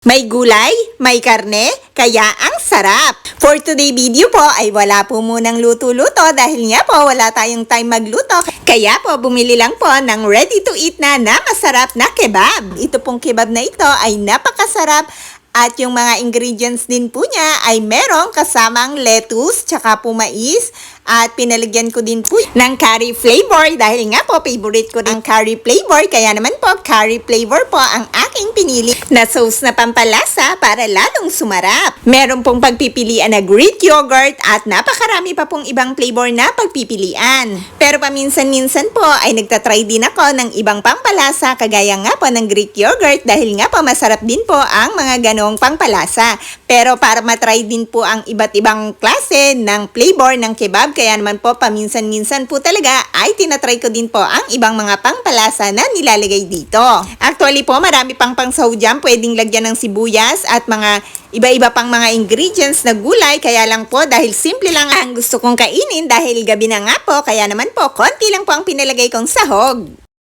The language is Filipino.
May gulay, may karne, kaya ang sarap. For today video po ay wala po munang luto-luto dahil nga po wala tayong time magluto. Kaya po bumili lang po ng ready to eat na masarap na kebab. Ito pong kebab na ito ay napakasarap. At yung mga ingredients din po niya ay merong kasamang lettuce, tsaka po mais. At pinalagyan ko din po ng curry flavor dahil nga po favorite ko rin ang curry flavor. Kaya naman po curry flavor po ang aking pinili na sauce na pampalasa para lalong sumarap. Meron pong pagpipilian na Greek yogurt at napakarami pa pong ibang flavor na pagpipilian. Pero paminsan-minsan po ay nagtatry din ako ng ibang pampalasa kagaya nga po ng Greek yogurt dahil nga po masarap din po ang mga ganong pangpalasa. Pero para matry din po ang iba't ibang klase ng flavor ng kebab, kaya naman po paminsan-minsan po talaga ay tinatry ko din po ang ibang mga pangpalasa na nilalagay dito. Actually po marami pang pangsaw dyan, pwedeng lagyan ng sibuyas at mga iba-iba pang mga ingredients na gulay. Kaya lang po dahil simple lang ang gusto kong kainin dahil gabi na nga po, kaya naman po konti lang po ang pinalagay kong sahog.